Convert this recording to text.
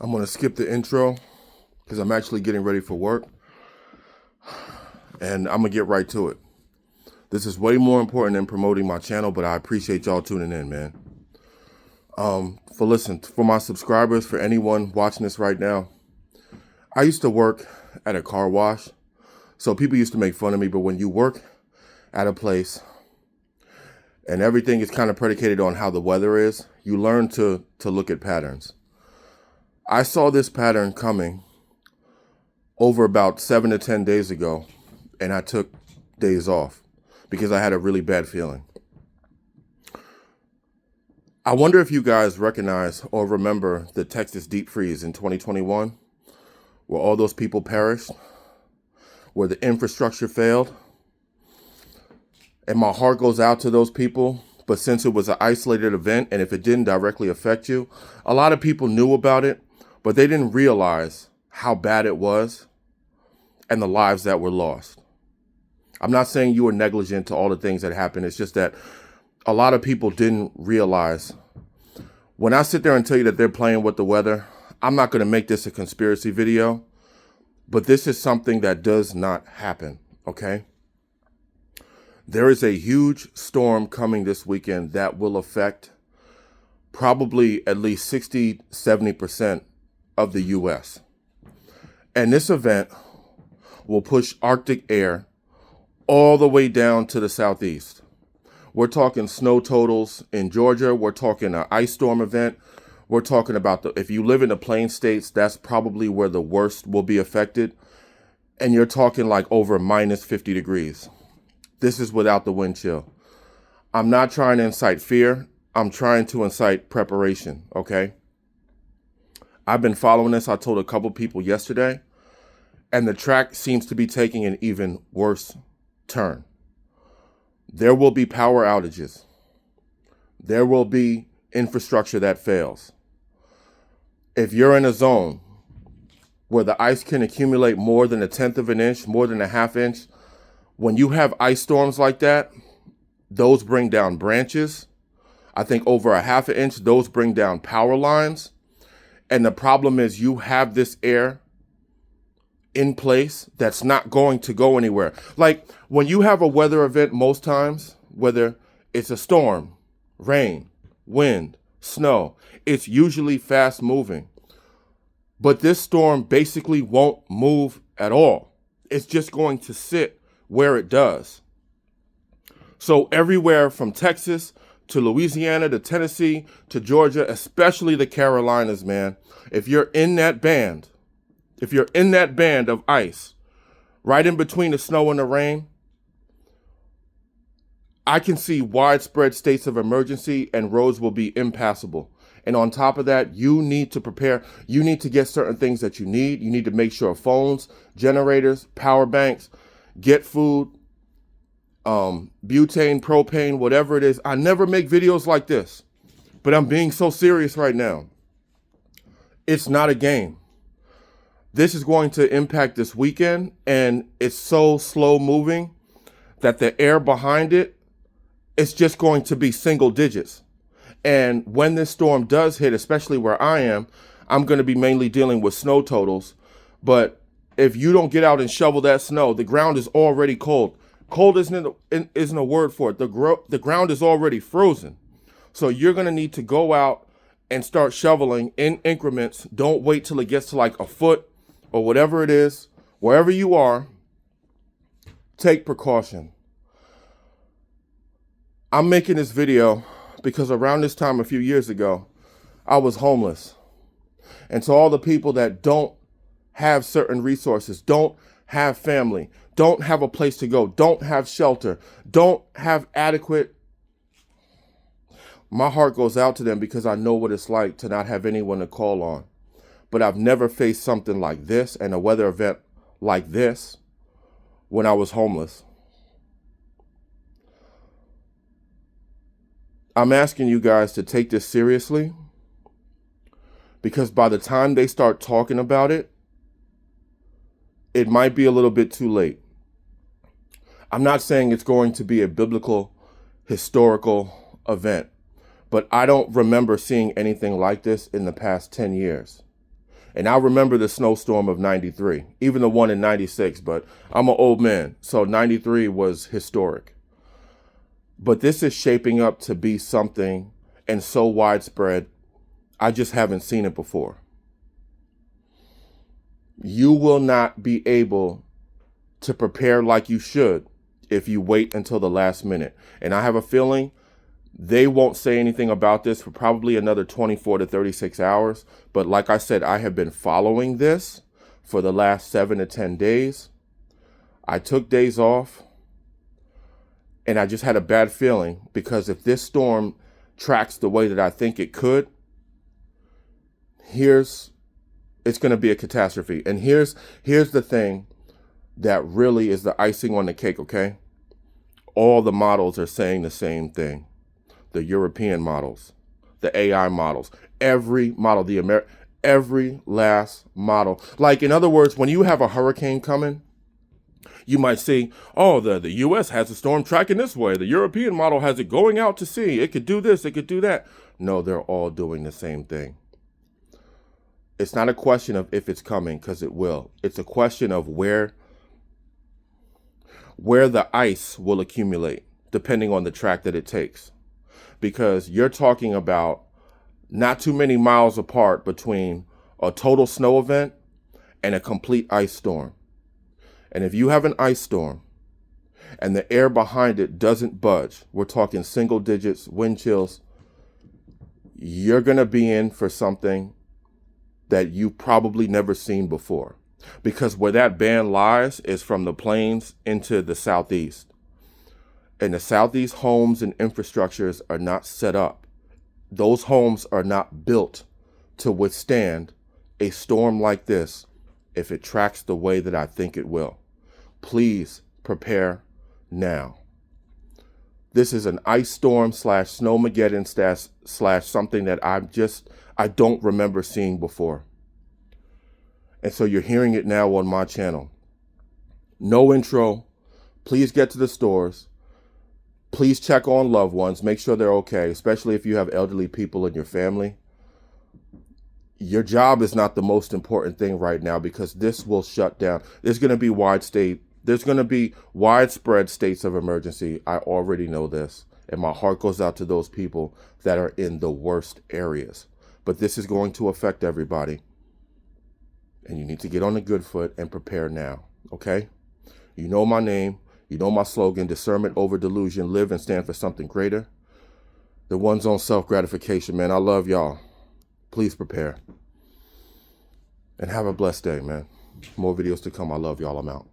I'm going to skip the intro because I'm actually getting ready for work, and I'm going to get right to it. This is way more important than promoting my channel, but I appreciate y'all tuning in, man. For my subscribers, for anyone watching this right now, I used to work at a car wash, so people used to make fun of me, but when you work at a place and everything is kind of predicated on how the weather is, you learn to look at patterns. I saw this pattern coming over about 7 to 10 days ago, and I took days off because I had a really bad feeling. I wonder if you guys recognize or remember the Texas deep freeze in 2021, where all those people perished, where the infrastructure failed. And my heart goes out to those people. But since it was an isolated event, and if it didn't directly affect you, a lot of people knew about it, but they didn't realize how bad it was and the lives that were lost. I'm not saying you were negligent to all the things that happened. It's just that a lot of people didn't realize. When I sit there and tell you that they're playing with the weather, I'm not going to make this a conspiracy video, but this is something that does not happen, okay? There is a huge storm coming this weekend that will affect probably at least 60, 70% of the U.S. And this event will push Arctic air all the way down to the southeast. We're talking snow totals in Georgia. We're talking an ice storm event. We're talking about if you live in the plain states, that's probably where the worst will be affected. And you're talking like over minus 50 degrees. This is without the wind chill. I'm not trying to incite fear. I'm trying to incite preparation, okay? I've been following this. I told a couple people yesterday, and the track seems to be taking an even worse turn. There will be power outages. There will be infrastructure that fails. If you're in a zone where the ice can accumulate more than 1/10 of an inch, more than 1/2 inch, when you have ice storms like that, those bring down branches. I think over 1/2 inch, those bring down power lines. And the problem is you have this air in place that's not going to go anywhere. Like when you have a weather event, most times, whether it's a storm, rain, wind, snow, it's usually fast moving. But this storm basically won't move at all. It's just going to sit where it does. So everywhere from Texas to Louisiana to Tennessee to Georgia, especially the Carolinas, man, if you're in that band of ice, right in between the snow and the rain, I can see widespread states of emergency and roads will be impassable. And on top of that, you need to prepare. You need to get certain things that you need. You need to make sure phones, generators, power banks, get food, butane, propane, whatever it is. I never make videos like this, but I'm being so serious right now. It's not a game. This is going to impact this weekend, and it's so slow moving that the air behind it, it's just going to be single digits. And when this storm does hit, especially where I am, I'm going to be mainly dealing with snow totals. But if you don't get out and shovel that snow, the ground is already cold. Cold isn't a word for it. The ground is already frozen. So you're going to need to go out and start shoveling in increments. Don't wait till it gets to like a foot or whatever it is. Wherever you are, take precaution. I'm making this video because around this time a few years ago, I was homeless. And to all the people that don't have certain resources, don't have family, don't have a place to go, don't have shelter, don't have adequate, my heart goes out to them because I know what it's like to not have anyone to call on. But I've never faced something like this and a weather event like this when I was homeless. I'm asking you guys to take this seriously because by the time they start talking about it, it might be a little bit too late. I'm not saying it's going to be a biblical, historical event, but I don't remember seeing anything like this in the past 10 years. And I remember the snowstorm of 93, even the one in 96, but I'm an old man, so 93 was historic. But this is shaping up to be something and so widespread, I just haven't seen it before. You will not be able to prepare like you should if you wait until the last minute. And I have a feeling they won't say anything about this for probably another 24 to 36 hours. But like I said, I have been following this for the last 7 to 10 days. I took days off and I just had a bad feeling, because if this storm tracks the way that I think it could, it's going to be a catastrophe. And here's the thing that really is the icing on the cake, okay? All the models are saying the same thing. The European models, the AI models, every model, every last model. Like, in other words, when you have a hurricane coming, you might see, oh, the US has a storm tracking this way. The European model has it going out to sea. It could do this, it could do that. No, they're all doing the same thing. It's not a question of if it's coming, because it will. It's a question of where the ice will accumulate, depending on the track that it takes. Because you're talking about not too many miles apart between a total snow event and a complete ice storm. And if you have an ice storm and the air behind it doesn't budge, we're talking single digits, wind chills, you're going to be in for something that you've probably never seen before. Because where that band lies is from the plains into the southeast. And the southeast homes and infrastructures are not set up. Those homes are not built to withstand a storm like this if it tracks the way that I think it will. Please prepare now. This is an ice storm / Snowmageddon / something that I don't remember seeing before. And so you're hearing it now on my channel. No intro. Please get to the stores. Please check on loved ones. Make sure they're okay, especially if you have elderly people in your family. Your job is not the most important thing right now, because this will shut down. There's going to be widespread states of emergency. I already know this. And my heart goes out to those people that are in the worst areas. But this is going to affect everybody. And you need to get on the good foot and prepare now. Okay? You know my name. You know my slogan: discernment over delusion. Live and stand for something greater. The one's on self-gratification, man. I love y'all. Please prepare. And have a blessed day, man. More videos to come. I love y'all. I'm out.